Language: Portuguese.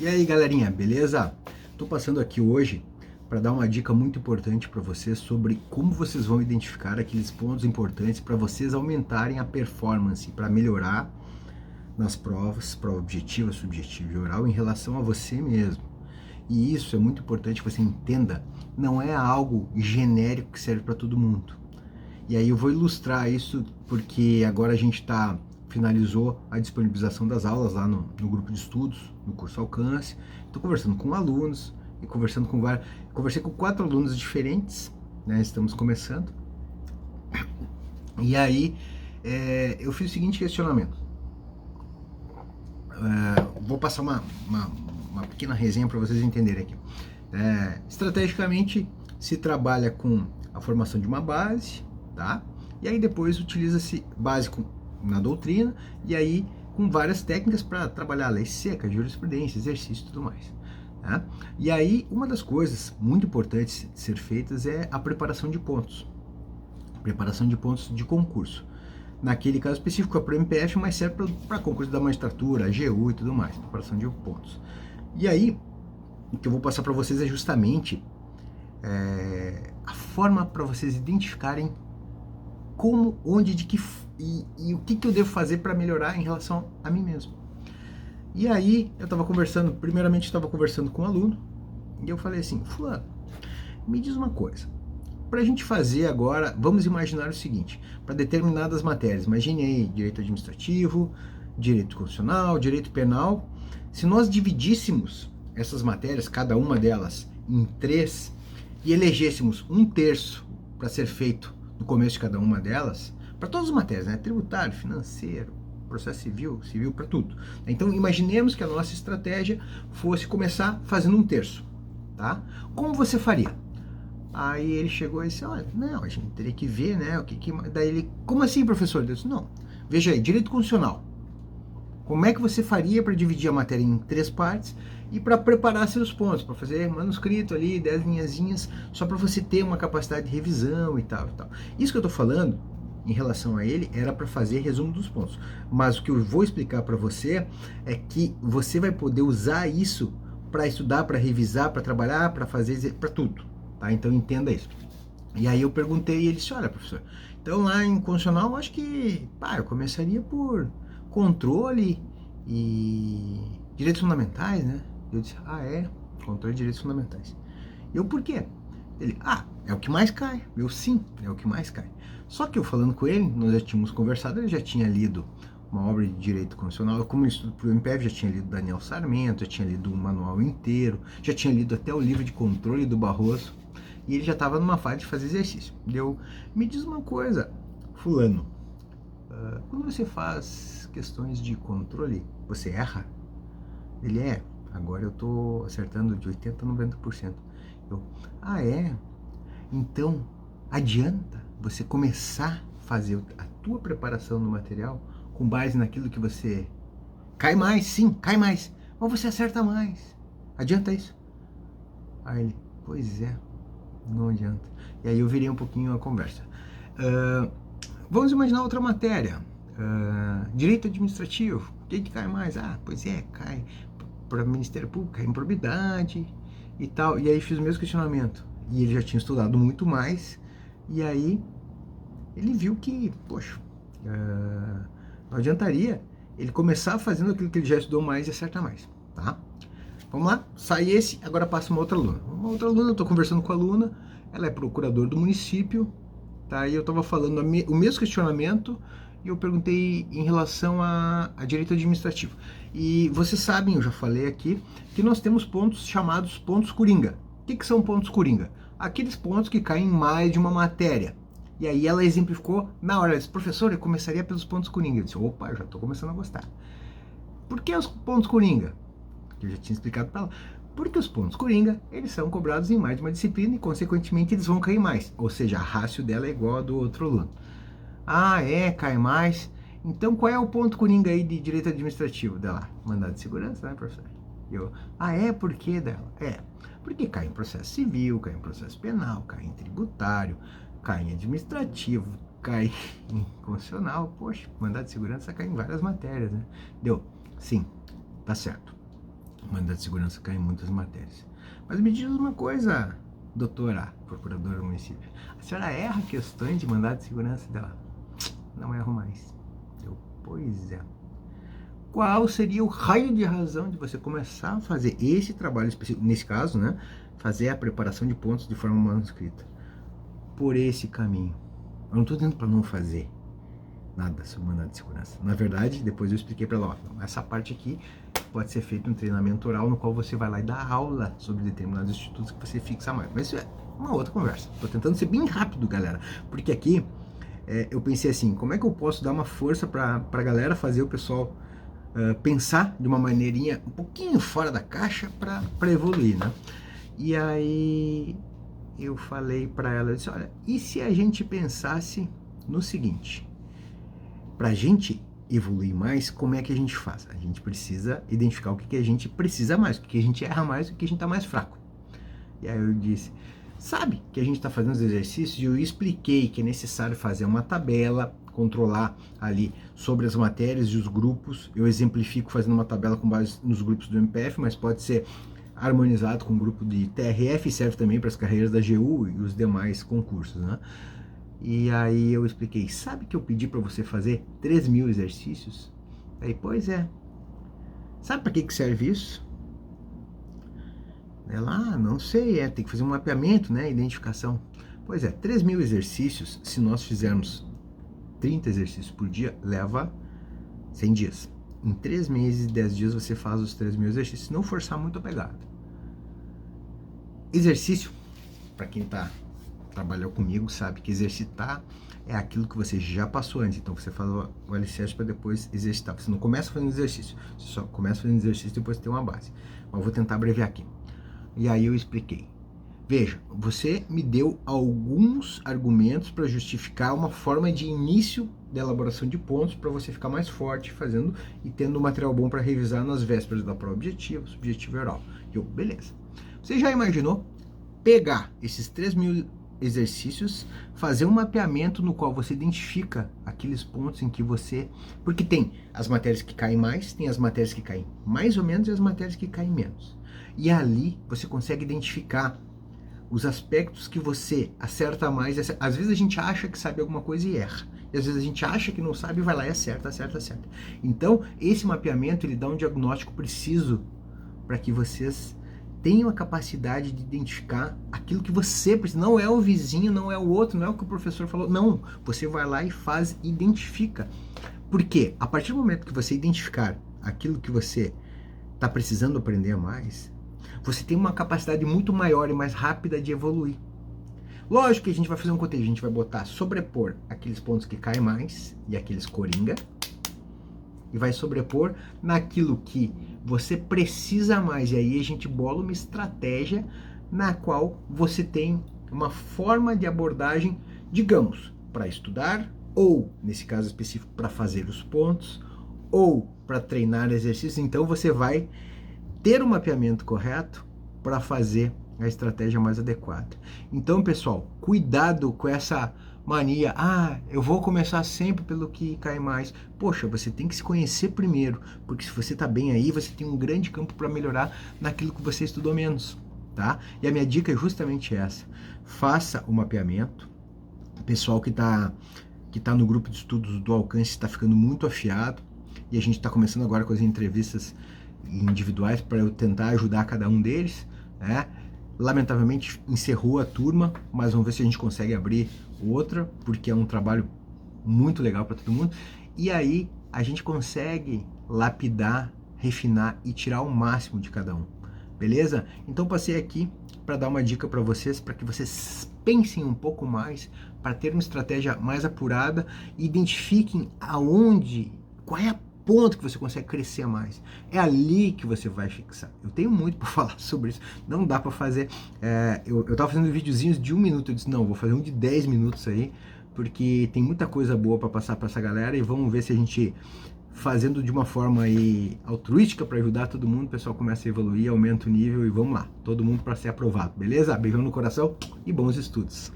E aí, galerinha, beleza? Tô passando aqui hoje para dar uma dica muito importante para vocês sobre como vocês vão identificar aqueles pontos importantes para vocês aumentarem a performance, para melhorar nas provas, prova objetiva, subjetiva e oral, em relação a você mesmo. E isso é muito importante que você entenda, não é algo genérico que serve para todo mundo. E aí eu vou ilustrar isso porque agora a gente finalizou a disponibilização das aulas lá no grupo de estudos, no curso Alcance. Estou conversando com alunos e conversando com vários. Conversei com 4 alunos diferentes, né? Estamos começando. E aí eu fiz o seguinte questionamento. Vou passar uma pequena resenha para vocês entenderem aqui. Estrategicamente se trabalha com a formação de uma base, tá? E aí depois utiliza-se básico na doutrina, e aí com várias técnicas para trabalhar a lei seca, jurisprudência, exercício e tudo mais. Tá? E aí uma das coisas muito importantes de ser feitas é a preparação de pontos. Preparação de pontos de concurso. Naquele caso específico é para o MPF, mas serve para concurso da magistratura, AGU e tudo mais, preparação de pontos. E aí, o que eu vou passar para vocês é justamente a forma para vocês identificarem como, onde, de que e o que eu devo fazer para melhorar em relação a mim mesmo. E aí eu estava conversando, primeiramente estava conversando com um aluno, e eu falei assim: fulano, me diz uma coisa, para a gente fazer agora, vamos imaginar o seguinte, para determinadas matérias, imagine aí direito administrativo, direito constitucional, direito penal, se nós dividíssemos essas matérias, cada uma delas, em 3, e elegêssemos 1/3 para ser feito no começo de cada uma delas, para todas as matérias, né? Tributário, financeiro, processo civil para tudo. Então imaginemos que a nossa estratégia fosse começar fazendo 1/3, tá? Como você faria? Aí ele chegou e disse: olha, não, a gente teria que ver, né, o que... Daí ele: como assim, professor? Eu disse: não, veja aí, direito constitucional. Como é que você faria para dividir a matéria em 3 partes e para preparar seus pontos, para fazer manuscrito ali, 10 linhazinhas, só para você ter uma capacidade de revisão e tal e tal. Isso que eu estou falando, em relação a ele, era para fazer resumo dos pontos. Mas o que eu vou explicar para você é que você vai poder usar isso para estudar, para revisar, para trabalhar, para fazer, para tudo. Tá? Então entenda isso. E aí eu perguntei e ele disse: olha, professor, então lá em constitucional eu acho que eu começaria por controle e direitos fundamentais, né? Eu disse: controle de direitos fundamentais. Eu: por quê? Ele: é o que mais cai. Eu: sim, é o que mais cai. Só que eu falando com ele, nós já tínhamos conversado, ele já tinha lido uma obra de direito constitucional, eu como estudo para o MPF já tinha lido Daniel Sarmento, já tinha lido o manual inteiro, já tinha lido até o livro de controle do Barroso, e ele já estava numa fase de fazer exercício. Me diz uma coisa, fulano, quando você faz questões de controle, você erra? Ele: agora eu estou acertando de 80% a 90%. Eu: então adianta você começar a fazer a tua preparação no material com base naquilo que você... Cai mais, sim, cai mais, mas você acerta mais. Adianta isso? Aí ele: pois é, não adianta. E aí eu virei um pouquinho a conversa. Vamos imaginar outra matéria. Direito administrativo. O que cai mais? Pois é, cai para o Ministério Público, cai improbidade e tal. E aí fiz o mesmo questionamento. E ele já tinha estudado muito mais. E aí ele viu que, poxa, não adiantaria ele começar fazendo aquilo que ele já estudou mais e acertar mais, tá? Vamos lá, sai esse, agora passa uma outra aluna. Eu estou conversando com a aluna, ela é procuradora do município, tá? E eu estava falando o mesmo questionamento e eu perguntei em relação a direito administrativo. E vocês sabem, eu já falei aqui, que nós temos pontos chamados pontos coringa. O que são pontos coringa? Aqueles pontos que caem em mais de uma matéria. E aí ela exemplificou na hora. Ela disse: professor, eu começaria pelos pontos coringa. Eu disse: opa, eu já estou começando a gostar. Por que os pontos coringa? Eu já tinha explicado para ela. Porque os pontos coringa, eles são cobrados em mais de uma disciplina e, consequentemente, eles vão cair mais. Ou seja, a rácio dela é igual a do outro aluno. Cai mais. Então, qual é o ponto coringa aí de direito administrativo dela? Mandado de segurança, né, professor? Eu: por que dela? Porque cai em processo civil, cai em processo penal, cai em tributário, cai em administrativo, cai em constitucional. Poxa, mandado de segurança cai em várias matérias, né? Sim, tá certo. O mandado de segurança cai em muitas matérias. Mas me diz uma coisa, doutora, procuradora do município. A senhora erra questões de mandado de segurança dela? Não erro mais. Pois é. Qual seria o raio de razão de você começar a fazer esse trabalho específico, nesse caso, né? Fazer a preparação de pontos de forma manuscrita por esse caminho? Eu não estou dizendo para não fazer nada sobre mandado de segurança. Na verdade, depois eu expliquei para ela, ó, essa parte aqui pode ser feito um treinamento oral no qual você vai lá e dá aula sobre determinados institutos que você fixa mais. Mas isso é uma outra conversa. Estou tentando ser bem rápido, galera, porque aqui eu pensei assim, como é que eu posso dar uma força para a galera fazer o pessoal pensar de uma maneirinha um pouquinho fora da caixa para evoluir, né? E aí eu falei para ela, eu disse, olha, e se a gente pensasse no seguinte, para a gente evoluir mais, como é que a gente faz? A gente precisa identificar o que a gente precisa mais, o que a gente erra mais, o que a gente está mais fraco. E aí eu disse, sabe que a gente está fazendo os exercícios e eu expliquei que é necessário fazer uma tabela, controlar ali sobre as matérias e os grupos. Eu exemplifico fazendo uma tabela com base nos grupos do MPF, mas pode ser harmonizado com o grupo de TRF e serve também para as carreiras da AGU e os demais concursos, né? E aí eu expliquei, sabe que eu pedi para você fazer 3.000 exercícios? Aí, pois é. Sabe para que serve isso? Ela, não sei, tem que fazer um mapeamento, né, identificação. Pois é, 3.000 exercícios, se nós fizermos 30 exercícios por dia, leva 100 dias. Em 3 meses e 10 dias você faz os 3.000 exercícios, se não forçar muito a pegada. Exercício, para quem trabalhou comigo, sabe que exercitar é aquilo que você já passou antes. Então você faz o alicerce para depois exercitar. Você não começa fazendo exercício, você só começa fazendo exercício e depois tem uma base. Mas eu vou tentar abreviar aqui. E aí eu expliquei. Veja, você me deu alguns argumentos para justificar uma forma de início da elaboração de pontos para você ficar mais forte fazendo e tendo um material bom para revisar nas vésperas da prova objetiva, subjetiva e oral. E eu, beleza. Você já imaginou pegar esses 3.000 exercícios, fazer um mapeamento no qual você identifica aqueles pontos em que você... Porque tem as matérias que caem mais, tem as matérias que caem mais ou menos e as matérias que caem menos. E ali você consegue identificar os aspectos que você acerta mais. Às vezes a gente acha que sabe alguma coisa e erra. E às vezes a gente acha que não sabe e vai lá e acerta. Então, esse mapeamento, ele dá um diagnóstico preciso para que vocês tenham a capacidade de identificar aquilo que você precisa. Não é o vizinho, não é o outro, não é o que o professor falou. Não, você vai lá e faz, identifica. Por quê? A partir do momento que você identificar aquilo que você está precisando aprender mais, você tem uma capacidade muito maior e mais rápida de evoluir. Lógico que a gente vai fazer um cotejo, a gente vai botar, sobrepor aqueles pontos que caem mais e aqueles coringa, e vai sobrepor naquilo que você precisa mais. E aí a gente bola uma estratégia na qual você tem uma forma de abordagem, digamos, para estudar, ou, nesse caso específico, para fazer os pontos, ou para treinar exercícios. Então você vai ter o mapeamento correto para fazer a estratégia mais adequada. Então, pessoal, cuidado com essa mania, eu vou começar sempre pelo que cai mais. Poxa, você tem que se conhecer primeiro, porque se você está bem aí, você tem um grande campo para melhorar naquilo que você estudou menos, tá? E a minha dica é justamente essa. Faça o mapeamento. O pessoal que tá no grupo de estudos do Alcance está ficando muito afiado, e a gente está começando agora com as entrevistas individuais para eu tentar ajudar cada um deles, né? Lamentavelmente encerrou a turma, mas vamos ver se a gente consegue abrir outra, porque é um trabalho muito legal para todo mundo. E aí a gente consegue lapidar, refinar e tirar o máximo de cada um, beleza? Então passei aqui para dar uma dica para vocês, para que vocês pensem um pouco mais, para ter uma estratégia mais apurada e identifiquem qual é a ponto que você consegue crescer mais. É ali que você vai fixar. Eu tenho muito para falar sobre isso. Não dá para fazer... eu tava fazendo videozinhos de 1 minuto. Eu disse, não, vou fazer um de 10 minutos aí, porque tem muita coisa boa para passar para essa galera, e vamos ver se a gente, fazendo de uma forma aí altruística para ajudar todo mundo, o pessoal começa a evoluir, aumenta o nível e vamos lá. Todo mundo para ser aprovado, beleza? Beijão no coração e bons estudos.